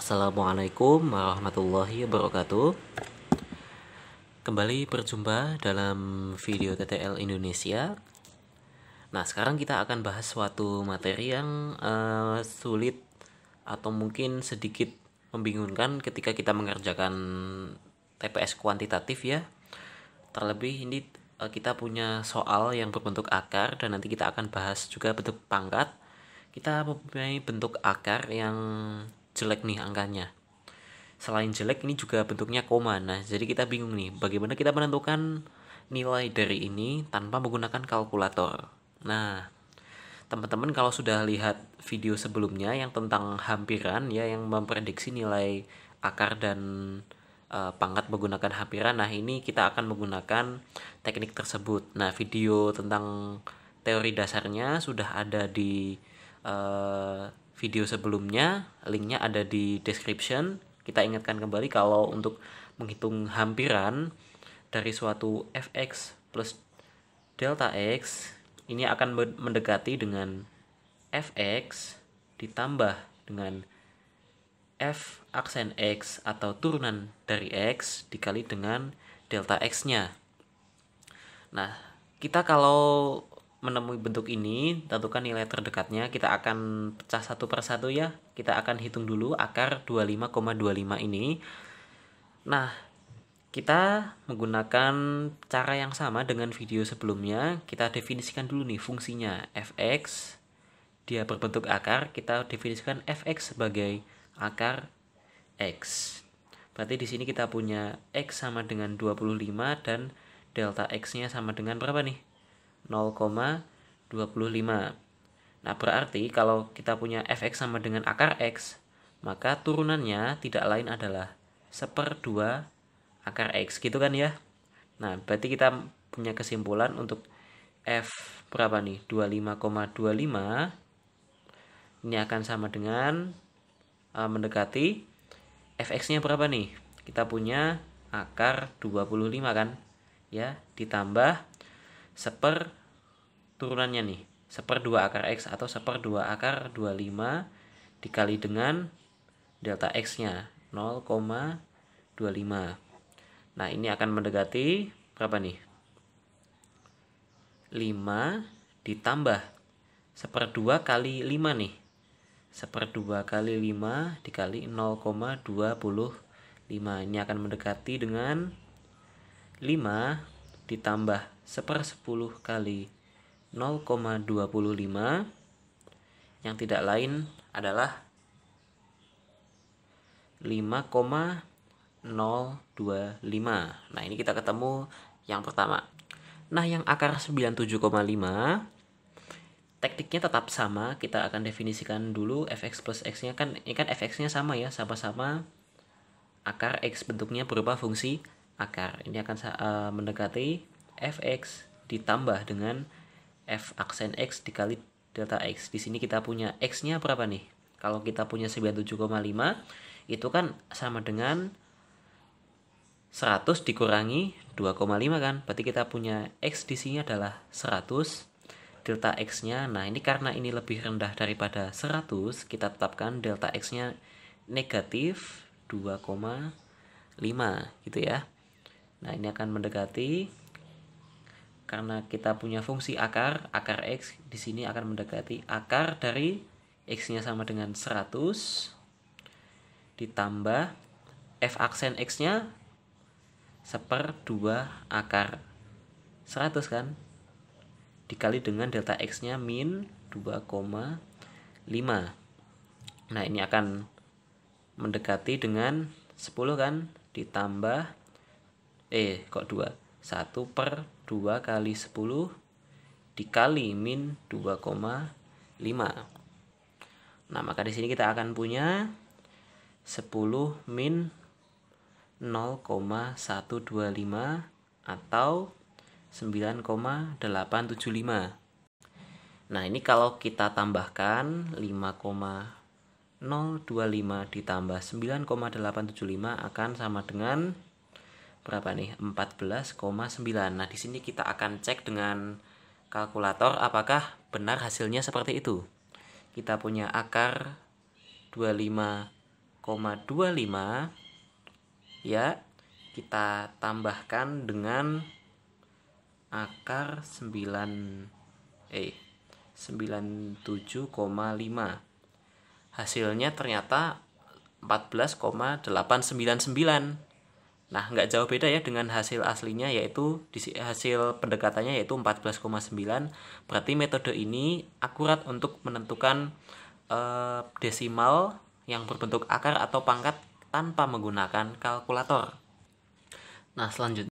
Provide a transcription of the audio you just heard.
Assalamualaikum warahmatullahi wabarakatuh. Kembali berjumpa dalam video TTL Indonesia. Nah, sekarang kita akan bahas suatu materi yang sulit atau mungkin sedikit membingungkan ketika kita mengerjakan TPS kuantitatif ya. Terlebih ini kita punya soal yang berbentuk akar, dan nanti kita akan bahas juga bentuk pangkat. Kita mempunyai bentuk akar yang jelek nih angkanya. Selain jelek, ini juga bentuknya koma. Nah, jadi kita bingung nih, bagaimana kita menentukan nilai dari ini tanpa menggunakan kalkulator. Nah, teman-teman kalau sudah lihat video sebelumnya yang tentang hampiran ya, yang memprediksi nilai akar dan pangkat menggunakan hampiran. Nah, ini kita akan menggunakan teknik tersebut. Nah, video tentang teori dasarnya sudah ada di video sebelumnya, linknya ada di description. Kita ingatkan kembali kalau untuk menghitung hampiran dari suatu fx plus delta x, ini akan mendekati dengan fx ditambah dengan f aksen x atau turunan dari x dikali dengan delta x-nya. Nah, kita kalau menemui bentuk ini, tentukan nilai terdekatnya. Kita akan pecah satu per satu ya. Kita akan hitung dulu akar 25,25 ini. Nah, kita menggunakan cara yang sama dengan video sebelumnya. Kita definisikan dulu nih fungsinya fx. Dia berbentuk akar, kita definisikan fx sebagai akar x. Berarti di sini kita punya x sama dengan 25 dan delta x-nya sama dengan berapa nih? 0,25. Nah, berarti kalau kita punya fx sama dengan akar x, maka turunannya tidak lain adalah 1/2 akar x, gitu kan ya. Nah, berarti kita punya kesimpulan untuk f berapa nih? 25,25 ini akan sama dengan mendekati fx-nya berapa nih? Kita punya akar 25 kan? Ya, ditambah turunannya nih, 1/2 akar x atau 1/2 akar 25 dikali dengan delta x-nya 0,25. Nah, ini akan mendekati berapa nih? 5 ditambah 1/2 kali 5 nih. 1/2 kali 5 dikali 0,25. Ini akan mendekati dengan 5 ditambah 1/10 kali 0,25 yang tidak lain adalah 5,025. Nah, ini kita ketemu yang pertama. Nah, yang akar 97,5 tekniknya tetap sama. Kita akan definisikan dulu fx plus x-nya kan. Ini kan fx-nya sama ya, sama-sama akar x, bentuknya berupa fungsi akar. Ini akan mendekati fx ditambah dengan f aksen x dikali delta x. Di sini kita punya x-nya berapa nih? Kalau kita punya 97,5, itu kan sama dengan 100 dikurangi 2,5 kan? Berarti kita punya x di sini adalah 100 delta x-nya. Nah, ini karena ini lebih rendah daripada 100, kita tetapkan delta x-nya negatif 2,5 gitu ya. Nah, ini akan mendekati, karena kita punya fungsi akar x di sini akan mendekati akar dari x-nya sama dengan 100 ditambah f aksen x-nya 1/2 akar 100 kan, dikali dengan delta x-nya min 2,5. Nah, ini akan mendekati dengan 10 kan, ditambah 2 1/2 kali 10 dikali min 2,5. Nah, maka di sini kita akan punya 10 min 0,125 atau 9,875. Nah, ini kalau kita tambahkan 5,025 ditambah 9,875 akan sama dengan berapa nih? 14,9. Nah, di sini kita akan cek dengan kalkulator apakah benar hasilnya seperti itu. Kita punya akar 25 ya, kita tambahkan dengan akar 97,5. Hasilnya ternyata 14,899. Nah, nggak jauh beda ya dengan hasil aslinya, yaitu hasil pendekatannya yaitu 14,9. Berarti metode ini akurat untuk menentukan desimal yang berbentuk akar atau pangkat tanpa menggunakan kalkulator. Nah, selanjutnya